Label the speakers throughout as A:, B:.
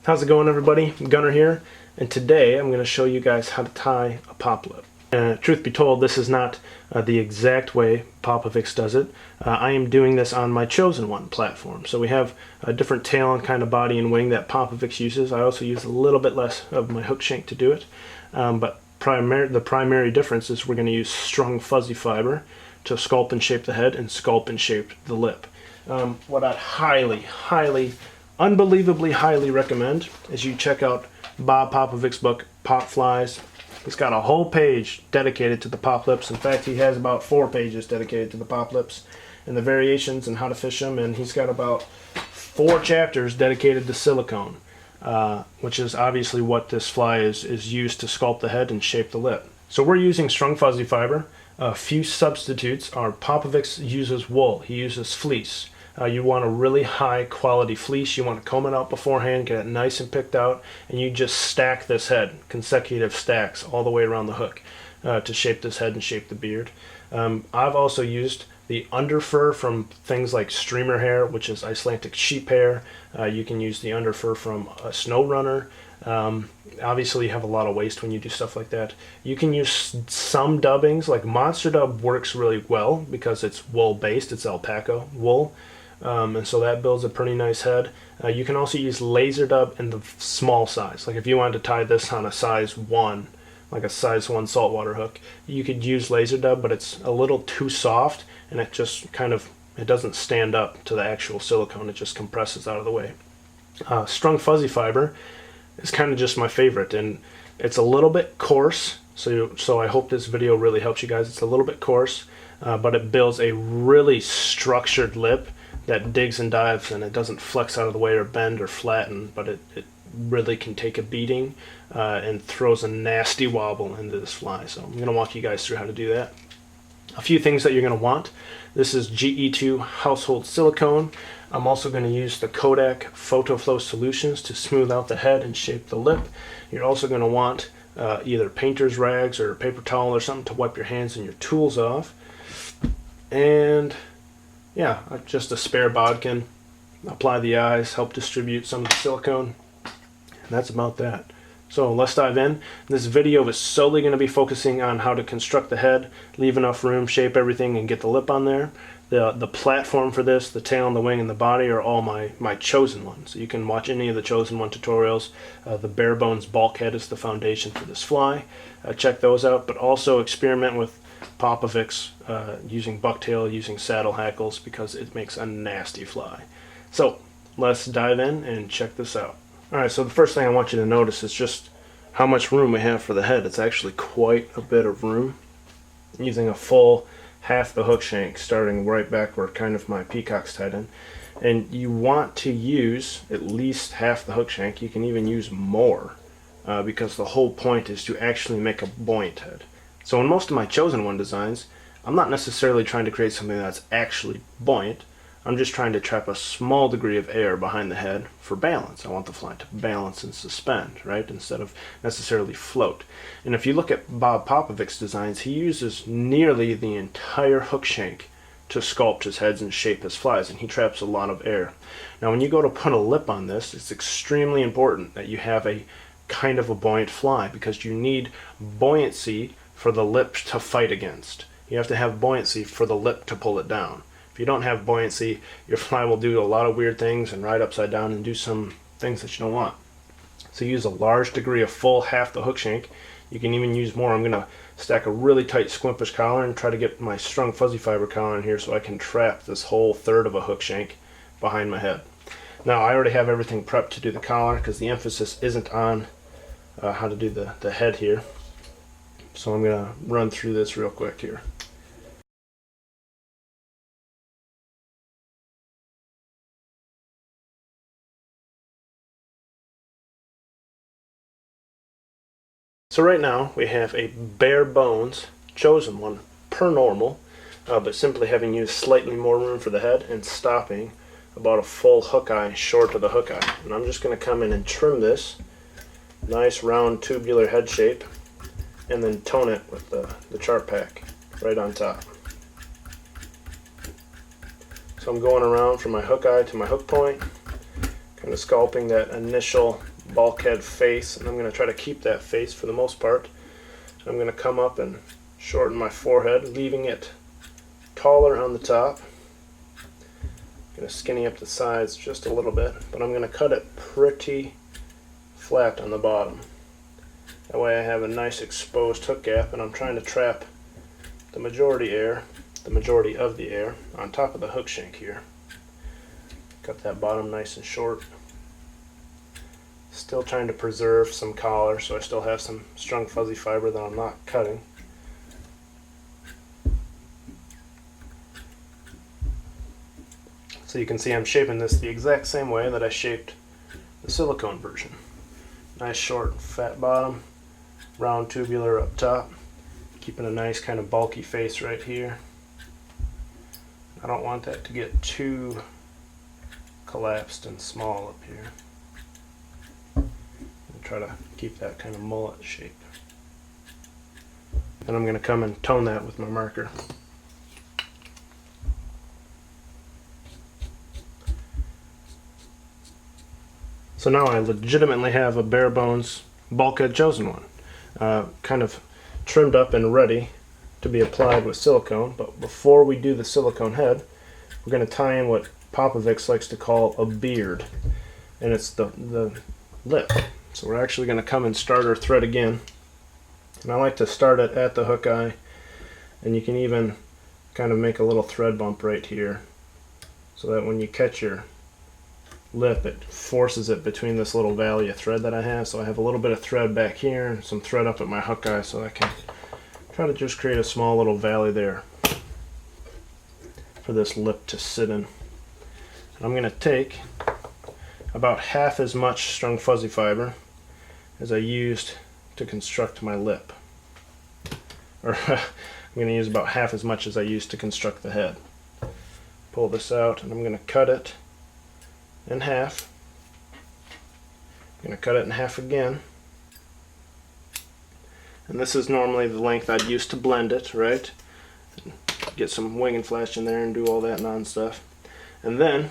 A: How's it going, everybody? Gunnar here, and today I'm going to show you guys how to tie a pop lip. Truth be told, this is not the exact way Popovic does it. I am doing this on my Chosen One platform. So we have a different tail and kind of body and wing that Popovic uses. I also use a little bit less of my hook shank to do it, but the primary difference is we're going to use strung fuzzy fiber to sculpt and shape the head and sculpt and shape the lip. What I'd highly, unbelievably highly recommend is you check out Bob Popovic's book, Pop Flies. He's got a whole page dedicated to the pop lips. In fact, he has about 4 pages dedicated to the pop lips and the variations and how to fish them, and he's got about 4 chapters dedicated to silicone, which is obviously what this fly is used to sculpt the head and shape the lip. So we're using strung fuzzy fiber. A few substitutes are Popovic uses wool, he uses fleece. You want a really high quality fleece. You want to comb it out beforehand, get it nice and picked out, and you just stack this head, consecutive stacks all the way around the hook to shape this head and shape the beard. I've also used the underfur from things like streamer hair, which is Icelandic sheep hair. You can use the underfur from a snow runner. Obviously you have a lot of waste when you do stuff like that. You can use some dubbings, like Monster Dub works really well because it's wool based, it's alpaca wool. And so that builds a pretty nice head. You can also use laser dub in the small size. Like if you wanted to tie this on a size 1, like a size 1 saltwater hook, you could use laser dub, but it's a little too soft and it just kind of, it doesn't stand up to the actual silicone, it just compresses out of the way. Strung fuzzy fiber is kind of just my favorite, and it's a little bit coarse, so I hope this video really helps you guys. It's a little bit coarse, but it builds a really structured lip that digs and dives, and it doesn't flex out of the way or bend or flatten, but it really can take a beating and throws a nasty wobble into this fly. So I'm going to walk you guys through how to do that. A few things that you're going to want. This is GE2 household silicone. I'm also going to use the Kodak PhotoFlow solutions to smooth out the head and shape the lip. You're also going to want either painter's rags or a paper towel or something to wipe your hands and your tools off. And yeah, just a spare bodkin. Apply the eyes, help distribute some of the silicone, and that's about that. So let's dive in. This video is solely going to be focusing on how to construct the head, leave enough room, shape everything, and get the lip on there. The platform for this, the tail and the wing and the body, are all my Chosen ones. So you can watch any of the Chosen One tutorials. The bare bones bulkhead is the foundation for this fly. Check those out, but also experiment with Popovic's using bucktail, using saddle hackles, because it makes a nasty fly. So let's dive in and check this out. Alright, so the first thing I want you to notice is just how much room we have for the head. It's actually quite a bit of room. I'm using a full half the hook shank, starting right back where kind of my peacock's tied in. And you want to use at least half the hook shank. You can even use more because the whole point is to actually make a buoyant head. So in most of my Chosen One designs, I'm not necessarily trying to create something that's actually buoyant. I'm just trying to trap a small degree of air behind the head for balance. I want the fly to balance and suspend, right, instead of necessarily float. And if you look at Bob Popovic's designs, he uses nearly the entire hook shank to sculpt his heads and shape his flies, and he traps a lot of air. Now when you go to put a lip on this, it's extremely important that you have a kind of a buoyant fly, because you need buoyancy for the lip to fight against. You have to have buoyancy for the lip to pull it down. If you don't have buoyancy, your fly will do a lot of weird things and ride upside down and do some things that you don't want. So use a large degree of full half the hook shank. You can even use more. I'm going to stack a really tight squimpish collar and try to get my strung fuzzy fiber collar in here so I can trap this whole third of a hook shank behind my head. Now I already have everything prepped to do the collar because the emphasis isn't on how to do the head here. So I'm going to run through this real quick here. So right now we have a bare bones Chosen One per normal, but simply having used slightly more room for the head and stopping about a full hook eye short of the hook eye. And I'm just going to come in and trim this nice round tubular head shape and then tone it with the chart pack right on top. So I'm going around from my hook eye to my hook point, kind kind of sculpting that initial bulkhead face, and I'm going to try to keep that face for the most part. I'm going to come up and shorten my forehead, leaving it taller on the top. I'm going to skinny up the sides just a little bit, but I'm going to cut it pretty flat on the bottom. That way I have a nice exposed hook gap, and I'm trying to trap the majority of the air on top of the hook shank here. Cut that bottom nice and short. Still trying to preserve some collar, so I still have some strung fuzzy fiber that I'm not cutting. So you can see I'm shaping this the exact same way that I shaped the silicone version. Nice short fat bottom, round tubular up top, keeping a nice kind of bulky face right here. I don't want that to get too collapsed and small up here. And try to keep that kind of mullet shape. And I'm going to come and tone that with my marker. So now I legitimately have a bare bones bulkhead chosen one, kind of trimmed up and ready to be applied with silicone. But before we do the silicone head, we're going to tie in what Popovic likes to call a beard, and it's the lip. So we're actually going to come and start our thread again, and I like to start it at the hook eye, and you can even kind of make a little thread bump right here so that when you catch your lip, it forces it between this little valley of thread that I have. So I have a little bit of thread back here and some thread up at my hook eye, so I can try to just create a small little valley there for this lip to sit in. And I'm going to take about half as much strung fuzzy fiber as I used to construct my lip. Or I'm going to use about half as much as I used to construct the head. Pull this out, and I'm going to cut it in half. I'm going to cut it in half again. And this is normally the length I'd use to blend it, right? Get some wing and flash in there and do all that non-stuff. And then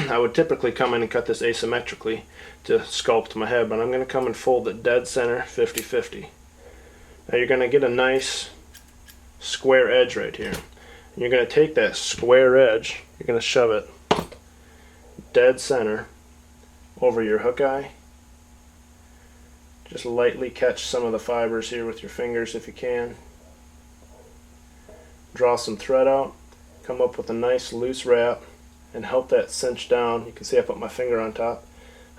A: I would typically come in and cut this asymmetrically to sculpt my head, but I'm going to come and fold it dead center 50-50. Now you're going to get a nice square edge right here. And you're going to take that square edge, you're going to shove it dead center over your hook eye. Just lightly catch some of the fibers here with your fingers if you can. Draw some thread out, come up with a nice loose wrap, and help that cinch down. You can see I put my finger on top.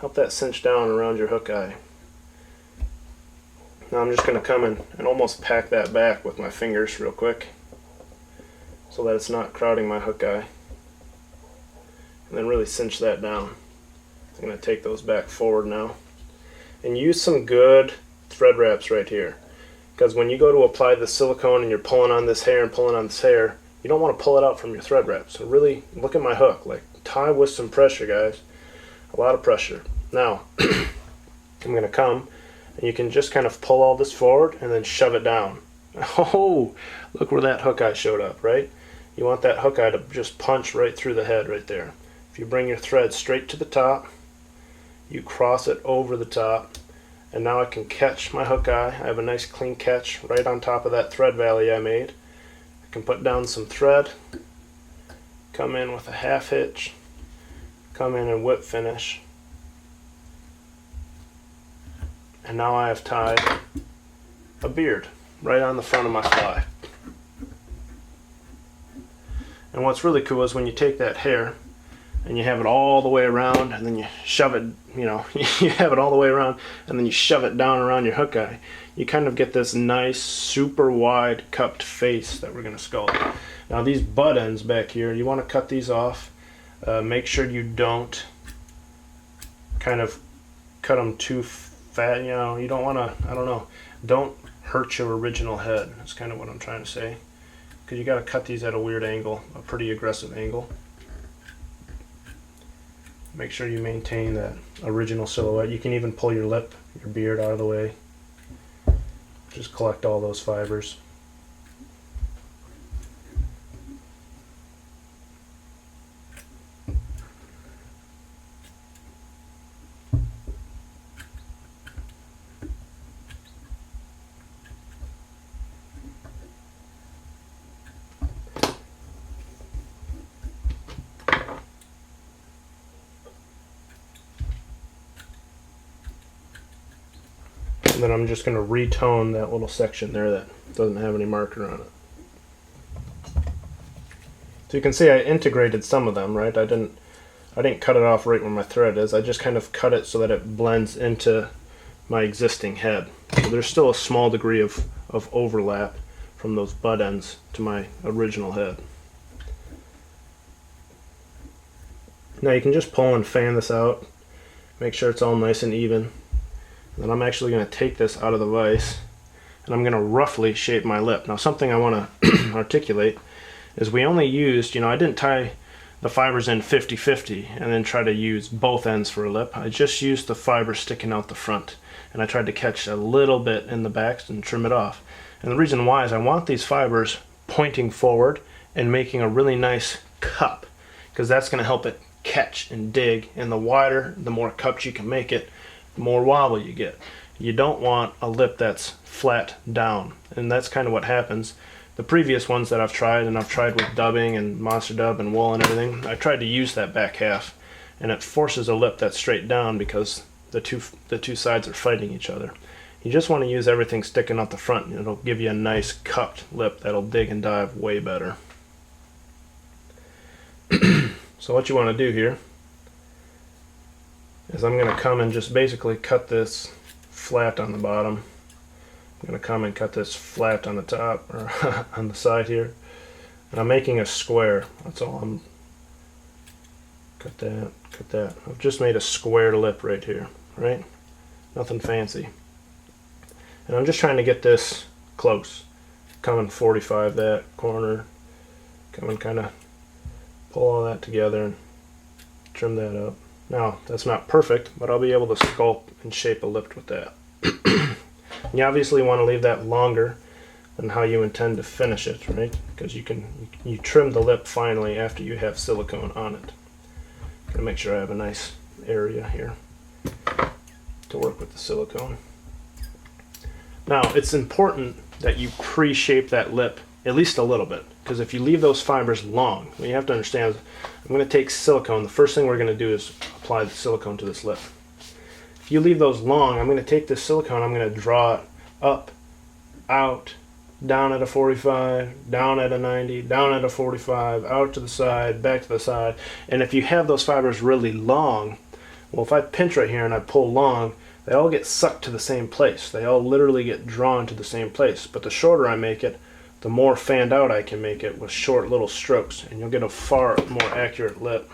A: Help that cinch down around your hook eye. Now I'm just going to come in and almost pack that back with my fingers real quick so that it's not crowding my hook eye. And then really cinch that down. I'm going to take those back forward now. And use some good thread wraps right here. Because when you go to apply the silicone and you're pulling on this hair and pulling on this hair, you don't want to pull it out from your thread wrap. So really look at my hook. Like, tie with some pressure, guys. A lot of pressure. Now, I'm going to come, and you can just kind of pull all this forward and then shove it down. Oh, look where that hook eye showed up, right? You want that hook eye to just punch right through the head right there. If you bring your thread straight to the top, you cross it over the top, and now I can catch my hook eye. I have a nice clean catch right on top of that thread valley I made. I can put down some thread, come in with a half hitch, come in and whip finish, and now I have tied a beard right on the front of my fly. And what's really cool is when you take that hair and you have it all the way around, and then you shove it, you know, you have it all the way around, and then you shove it down around your hook eye, you kind of get this nice, super wide cupped face that we're going to sculpt. Now these butt ends back here, you want to cut these off. Make sure you don't kind of cut them too fat, you know, you don't want to, I don't know, don't hurt your original head. That's kind of what I'm trying to say. Because you got to cut these at a weird angle, a pretty aggressive angle. Make sure you maintain that original silhouette. You can even pull your lip, your beard out of the way. Just collect all those fibers. And then I'm just going to retone that little section there that doesn't have any marker on it. So you can see I integrated some of them, right? I didn't cut it off right where my thread is. I just kind of cut it so that it blends into my existing head. So there's still a small degree of overlap from those butt ends to my original head. Now you can just pull and fan this out, make sure it's all nice and even. And then I'm actually going to take this out of the vise and I'm going to roughly shape my lip. Now something I want to articulate is we only used, I didn't tie the fibers in 50-50 and then try to use both ends for a lip. I just used the fiber sticking out the front, and I tried to catch a little bit in the back and trim it off. And the reason why is I want these fibers pointing forward and making a really nice cup, because that's going to help it catch and dig, and the wider, the more cupped you can make it, the more wobble you get. You don't want a lip that's flat down, and that's kind of what happens. The previous ones that I've tried, and I've tried with dubbing and monster dub and wool and everything, I tried to use that back half, and it forces a lip that's straight down because the two sides are fighting each other. You just want to use everything sticking out the front. It'll give you a nice cupped lip that'll dig and dive way better. So what you want to do here is I'm going to come and just basically cut this flat on the bottom. I'm going to come and cut this flat on the top, or on the side here. And I'm making a square. That's all. Cut that. I've just made a square lip right here, right? Nothing fancy. And I'm just trying to get this close. Come and 45 that corner. Come and kind of pull all that together and trim that up. Now, that's not perfect, but I'll be able to sculpt and shape a lip with that. You obviously want to leave that longer than how you intend to finish it, right? Because you trim the lip finally after you have silicone on it. Gonna make sure I have a nice area here to work with the silicone. Now, it's important that you pre-shape that lip at least a little bit, because if you leave those fibers long, what you have to understand is I'm going to take silicone. The first thing we're going to do is apply the silicone to this lip. If you leave those long, I'm going to take this silicone, I'm going to draw it up, out, down at a 45, down at a 90, down at a 45, out to the side, back to the side. And if you have those fibers really long, well, if I pinch right here and I pull long, they all get sucked to the same place. They all literally get drawn to the same place. But the shorter I make it, the more fanned out I can make it with short little strokes, and you'll get a far more accurate lip.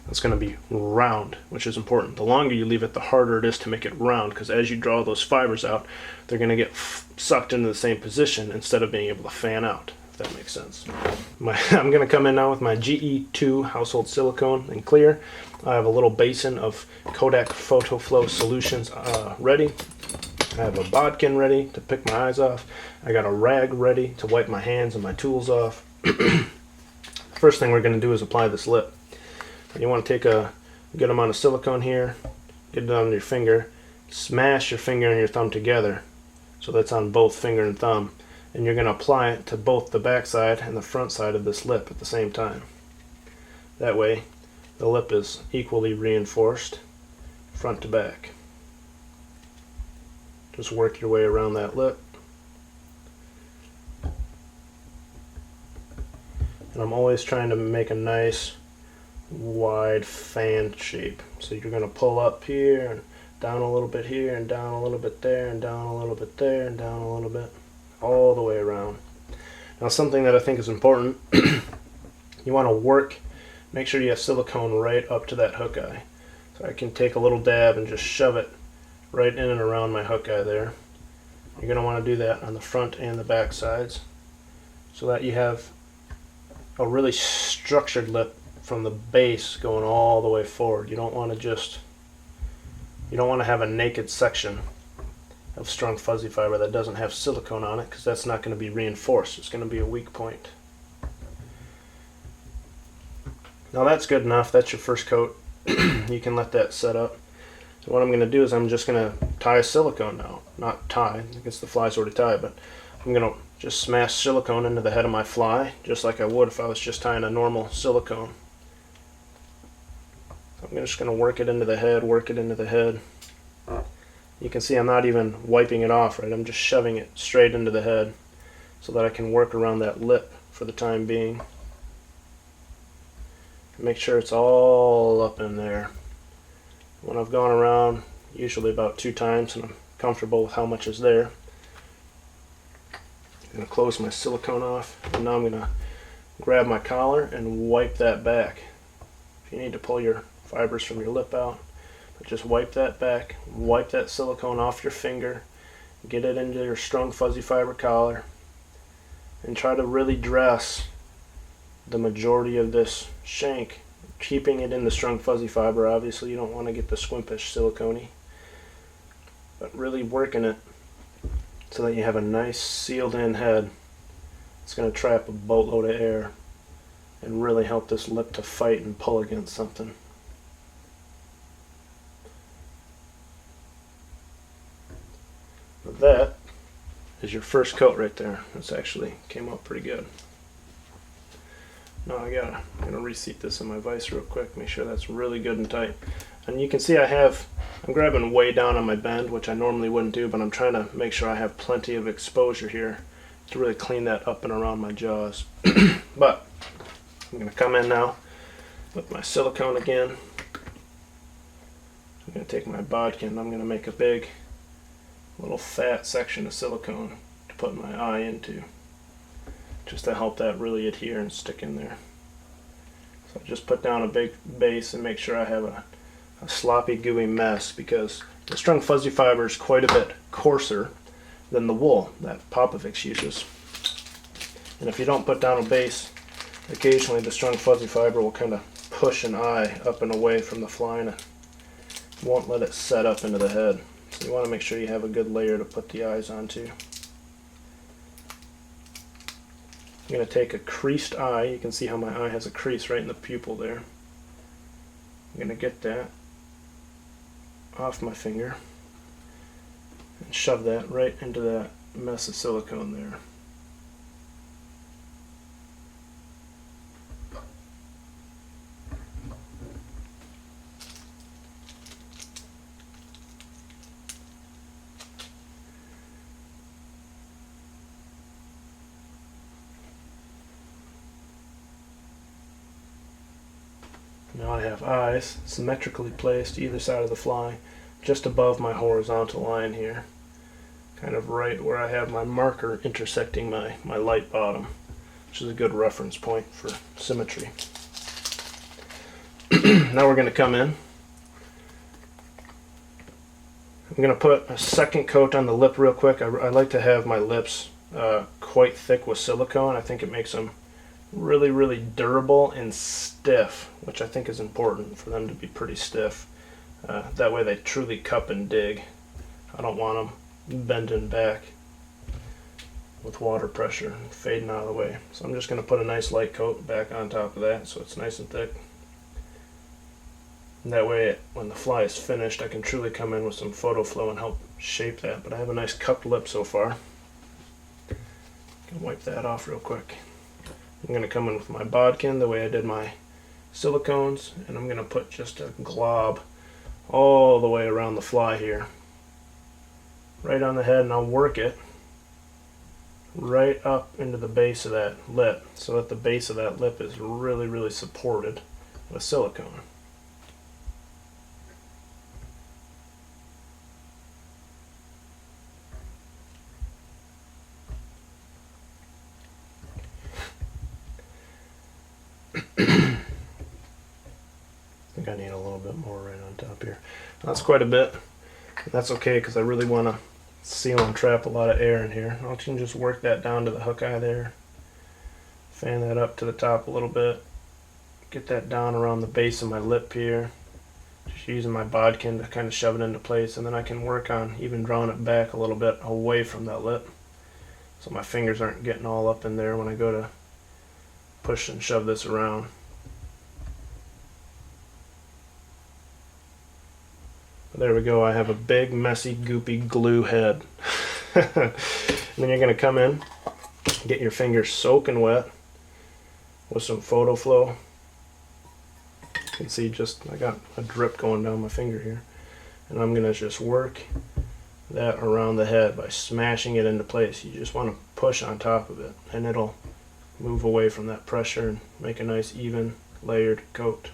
A: It's going to be round, which is important. The longer you leave it, the harder it is to make it round, because as you draw those fibers out, they're going to get sucked into the same position instead of being able to fan out, if that makes sense. I'm going to come in now with my GE2 household silicone and clear. I have a little basin of Kodak Photo Flow solutions ready. I have a bodkin ready to pick my eyes off. I got a rag ready to wipe my hands and my tools off. First thing we're going to do is apply this lip. You want to take a good amount of silicone here, get it on your finger, smash your finger and your thumb together so that's on both finger and thumb, and you're going to apply it to both the back side and the front side of this lip at the same time. That way the lip is equally reinforced front to back. Just work your way around that lip. And I'm always trying to make a nice wide fan shape. So you're going to pull up here and down a little bit here and down a little bit there and down a little bit there and down a little bit, all the way around. Now something that I think is important, you want to work, make sure you have silicone right up to that hook eye. So I can take a little dab and just shove it right in and around my hook eye there. You're going to want to do that on the front and the back sides so that you have a really structured lip from the base going all the way forward. You don't want to have a naked section of strung fuzzy fiber that doesn't have silicone on it, because that's not going to be reinforced. It's going to be a weak point. Now that's good enough. That's your first coat. You can let that set up. So what I'm going to do is I'm just going to tie silicone now. Not tie, I guess the fly's already tied, but I'm going to just smash silicone into the head of my fly, just like I would if I was just tying a normal silicone. So I'm just going to work it into the head, work it into the head. You can see I'm not even wiping it off, right? I'm just shoving it straight into the head so that I can work around that lip for the time being. Make sure it's all up in there. When I've gone around, usually about 2 times, and I'm comfortable with how much is there, I'm going to close my silicone off, and now I'm going to grab my collar and wipe that back. If you need to pull your fibers from your lip out, but just wipe that back, wipe that silicone off your finger, get it into your strung fuzzy fiber collar, and try to really dress the majority of this shank, keeping it in the strung fuzzy fiber. Obviously you don't want to get the squimpish silicone, but really working it so that you have a nice sealed in head. It's going to trap a boatload of air and really help this lip to fight and pull against something. But that is your first coat right there. This actually came out pretty good. Now I'm gonna reseat this in my vise real quick, make sure that's really good and tight. And you can see I'm grabbing way down on my bend, which I normally wouldn't do, but I'm trying to make sure I have plenty of exposure here to really clean that up and around my jaws. But I'm gonna come in now with my silicone again. I'm gonna take my bodkin, I'm gonna make a big little fat section of silicone to put my eye into, just to help that really adhere and stick in there. So I just put down a big base and make sure I have a sloppy gooey mess, because the strung fuzzy fiber is quite a bit coarser than the wool that Popovic uses. And if you don't put down a base, occasionally the strung fuzzy fiber will kind of push an eye up and away from the fly and it won't let it set up into the head. So you want to make sure you have a good layer to put the eyes onto. I'm going to take a creased eye. You can see how my eye has a crease right in the pupil there. I'm going to get that off my finger and shove that right into that mess of silicone there. Now I have eyes symmetrically placed either side of the fly, just above my horizontal line here, kind of right where I have my marker intersecting my light bottom, which is a good reference point for symmetry. Now we're going to come in. I'm going to put a second coat on the lip real quick. I like to have my lips quite thick with silicone. I think it makes them really durable and stiff, which I think is important for them to be pretty stiff. That way they truly cup and dig. I don't want them bending back with water pressure and fading out of the way. So I'm just going to put a nice light coat back on top of that so it's nice and thick. And that way when the fly is finished I can truly come in with some photo flow and help shape that. But I have a nice cupped lip so far. Can wipe that off real quick. I'm going to come in with my bodkin the way I did my silicones, and I'm going to put just a glob all the way around the fly here, right on the head, and I'll work it right up into the base of that lip so that the base of that lip is really supported with silicone. I think I need a little bit more right on top here. That's quite a bit. That's okay because I really want to seal and trap a lot of air in here. I can just work that down to the hook eye there. Fan that up to the top a little bit. Get that down around the base of my lip here. Just using my bodkin to kind of shove it into place, and then I can work on even drawing it back a little bit away from that lip so my fingers aren't getting all up in there when I go to push and shove this around. There we go. I have a big, messy, goopy glue head. And then you're going to come in, get your fingers soaking wet with some photo flow. You can see I got a drip going down my finger here. And I'm going to just work that around the head by smashing it into place. You just want to push on top of it, and it'll move away from that pressure and make a nice even layered coat.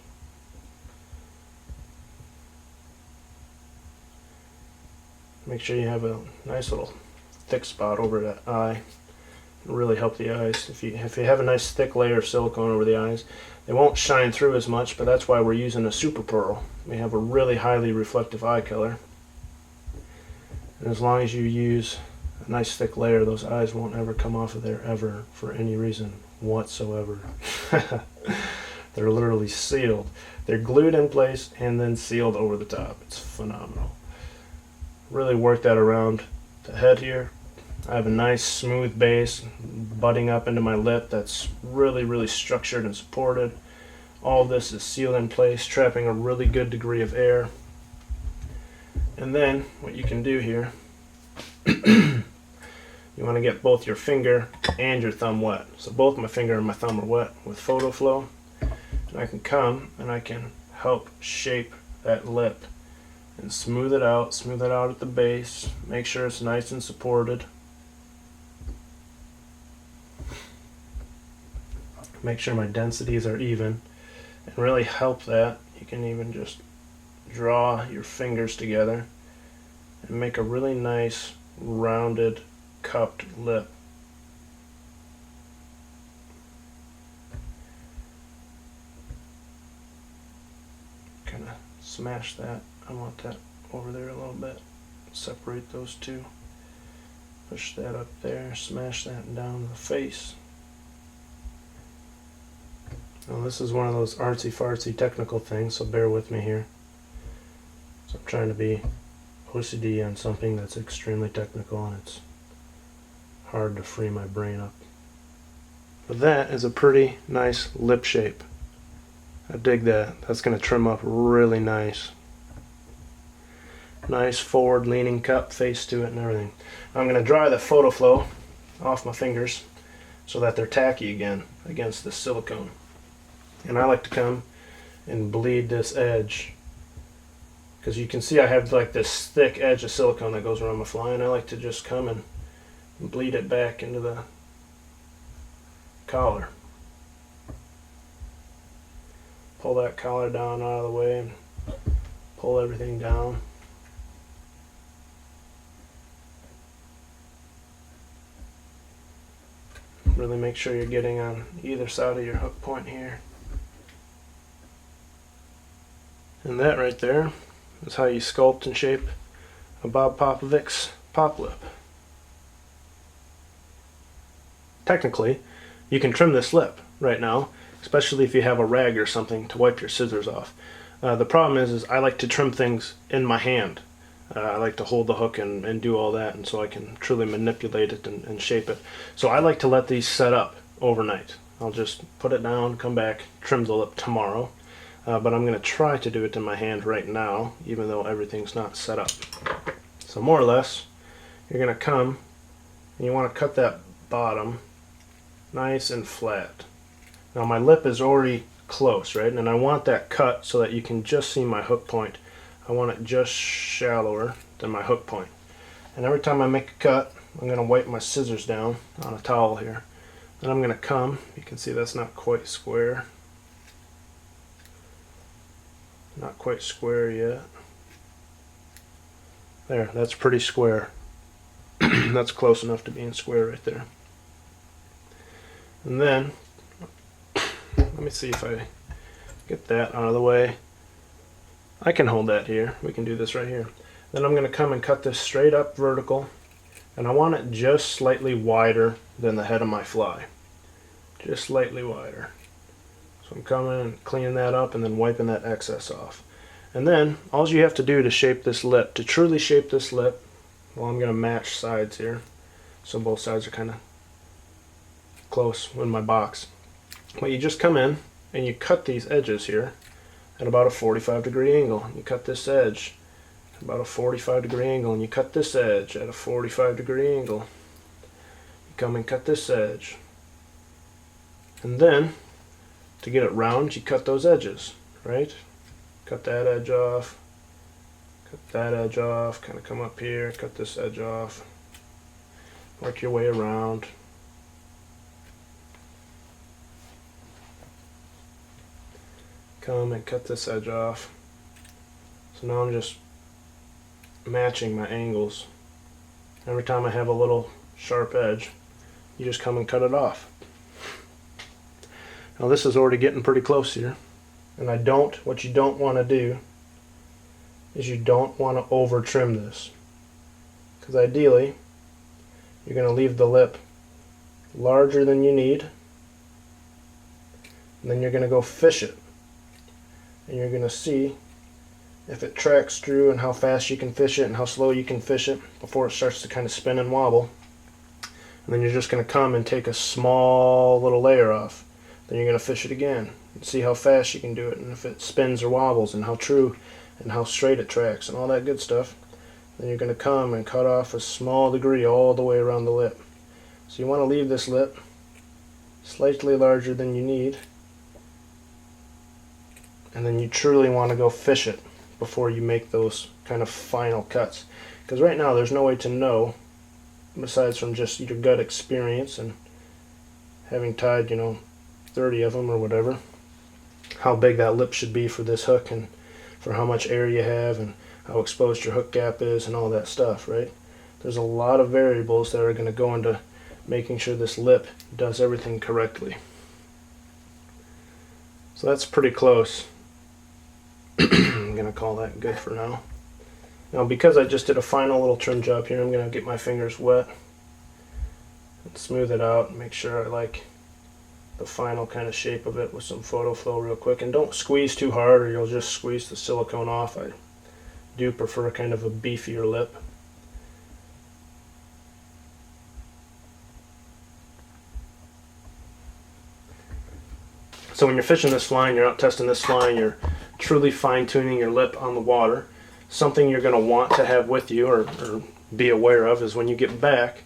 A: Make sure you have a nice little thick spot over that eye. It'll really help the eyes. If you have a nice thick layer of silicone over the eyes, they won't shine through as much, but that's why we're using a super pearl. We have a really highly reflective eye color. And as long as you use a nice thick layer, those eyes won't ever come off of there ever for any reason whatsoever. They're literally sealed. They're glued in place and then sealed over the top. It's phenomenal. Really work that around the head here. I have a nice smooth base butting up into my lip that's really structured and supported. All of this is sealed in place, trapping a really good degree of air. And then what you can do here, you want to get both your finger and your thumb wet. So both my finger and my thumb are wet with photo flow. And I can come and I can help shape that lip and smooth it out at the base, make sure it's nice and supported. Make sure my densities are even and really help that. You can even just draw your fingers together and make a really nice rounded cupped lip. Kind of smash that. I want that over there a little bit. Separate those two. Push that up there, smash that down the face. Now this is one of those artsy-fartsy technical things, so bear with me here. So I'm trying to be OCD on something that's extremely technical, and it's hard to free my brain up. But that is a pretty nice lip shape. I dig that. That's going to trim up really nice. Nice forward leaning cup, face to it and everything. I'm going to dry the photo flow off my fingers so that they're tacky again against the silicone. And I like to come and bleed this edge, because you can see I have like this thick edge of silicone that goes around my fly, and I like to just come and bleed it back into the collar. Pull that collar down out of the way and pull everything down. Really make sure you're getting on either side of your hook point here. And that right there is how you sculpt and shape a Bob Popovic's pop lip. Technically, you can trim this lip right now, especially if you have a rag or something to wipe your scissors off. The problem is I like to trim things in my hand. I like to hold the hook and do all that, and so I can truly manipulate it and shape it. So I like to let these set up overnight. I'll just put it down, come back, trim the lip tomorrow. But I'm going to try to do it in my hand right now, even though everything's not set up. So more or less, you're going to come and you want to cut that bottom nice and flat. Now my lip is already close, right? And I want that cut so that you can just see my hook point. I want it just shallower than my hook point. And every time I make a cut, I'm going to wipe my scissors down on a towel here. Then I'm going to come, you can see that's not quite square. Not quite square yet. There, that's pretty square. That's close enough to being square right there. And then, let me see if I get that out of the way. I can hold that here. We can do this right here. Then I'm going to come and cut this straight up vertical, and I want it just slightly wider than the head of my fly. Just slightly wider. So I'm coming and cleaning that up and then wiping that excess off. And then all you have to do to shape this lip, to truly shape this lip, well, I'm going to match sides here so both sides are kind of close in my box. But you just come in and you cut these edges here at about a 45-degree angle. You cut this edge at about a 45-degree angle, and you cut this edge at a 45-degree angle. You come and cut this edge. And then to get it round, you cut those edges, right? Cut that edge off, Cut that edge off, kind of come up here, cut this edge off, work your way around. Come and cut this edge off. So now I'm just matching my angles. Every time I have a little sharp edge, you just come and cut it off. Now this is already getting pretty close here. And what you don't want to do is you don't want to over trim this. Because ideally, you're going to leave the lip larger than you need. And then you're going to go fish it. And you're going to see if it tracks through and how fast you can fish it and how slow you can fish it before it starts to kind of spin and wobble. And then you're just going to come and take a small little layer off. Then you're going to fish it again and see how fast you can do it and if it spins or wobbles and how true and how straight it tracks and all that good stuff. Then you're going to come and cut off a small degree all the way around the lip. So you want to leave this lip slightly larger than you need, and then you truly want to go fish it before you make those kind of final cuts. Because right now there's no way to know, besides from just your gut experience and having tied, 30 of them or whatever, how big that lip should be for this hook and for how much air you have and how exposed your hook gap is and all that stuff, right? There's a lot of variables that are going to go into making sure this lip does everything correctly. So that's pretty close. I'm going to call that good for now. Now because I just did a final little trim job here, I'm going to get my fingers wet and smooth it out and make sure I like the final kind of shape of it with some photo flow real quick. And don't squeeze too hard or you'll just squeeze the silicone off. I do prefer kind of a beefier lip. So when you're fishing this fly and you're out testing this fly and you're truly fine-tuning your lip on the water, something you're going to want to have with you or be aware of is when you get back,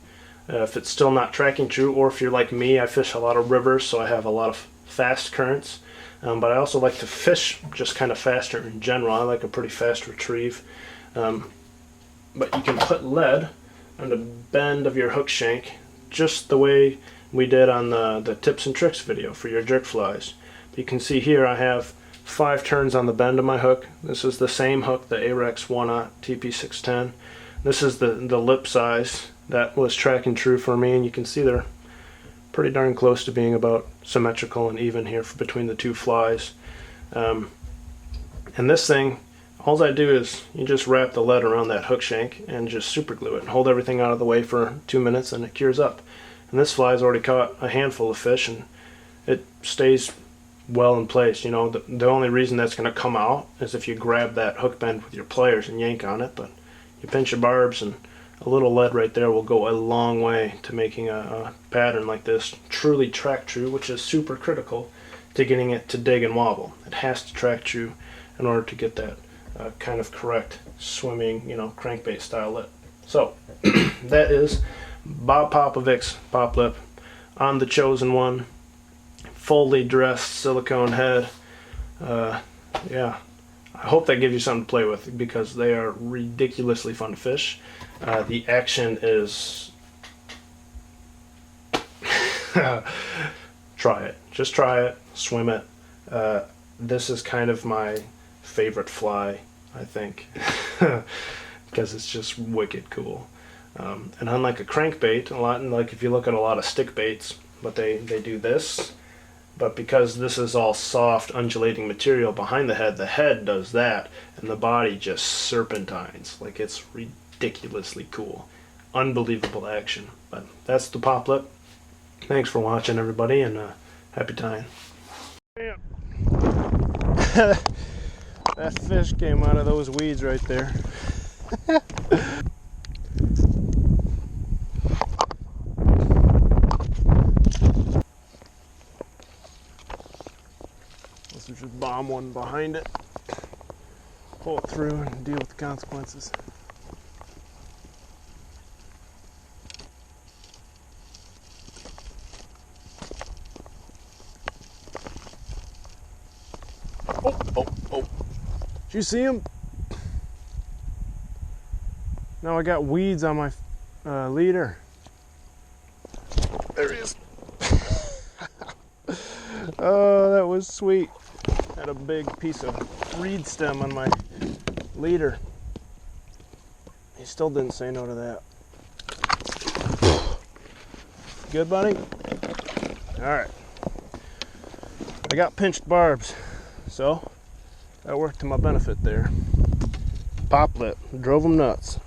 A: if it's still not tracking true, or if you're like me, I fish a lot of rivers, so I have a lot of fast currents, but I also like to fish just kind of faster in general. I like a pretty fast retrieve. But you can put lead on the bend of your hook shank just the way we did on the tips and tricks video for your jerk flies. You can see here I have 5 turns on the bend of my hook. This is the same hook, the Ahrex 1/0 TP610. This is the lip size that was tracking true for me, and you can see they're pretty darn close to being about symmetrical and even here between the two flies. And this thing, all I do is you just wrap the lead around that hook shank and just super glue it and hold everything out of the way for 2 minutes and it cures up. And this fly's already caught a handful of fish and it stays well in place. The only reason that's going to come out is if you grab that hook bend with your pliers and yank on it, but you pinch your barbs and a little lead right there will go a long way to making a pattern like this truly track true, which is super critical to getting it to dig and wobble. It has to track true in order to get that kind of correct swimming, crankbait style lip. So that is Bob Popovic's pop lip on the Chosen One, fully dressed silicone head. Yeah, I hope that gives you something to play with because they are ridiculously fun to fish. The action is try it, just try it, swim it. This is kind of my favorite fly, I think, because it's just wicked cool. And unlike a crankbait, like if you look at a lot of stick baits, but they do this, but because this is all soft undulating material behind the head does that, and the body just serpentines. Like, it's ridiculously cool, unbelievable action. But that's the pop lip. Thanks for watching, everybody, and happy tying. That fish came out of those weeds right there. Let's just bomb one behind it, pull it through, and deal with the consequences. Oh. Did you see him? Now I got weeds on my leader. There he is. Oh, that was sweet. Had a big piece of reed stem on my leader. He still didn't say no to that. Good, buddy? Alright. I got pinched barbs, so that worked to my benefit there. Pop lip. Drove them nuts.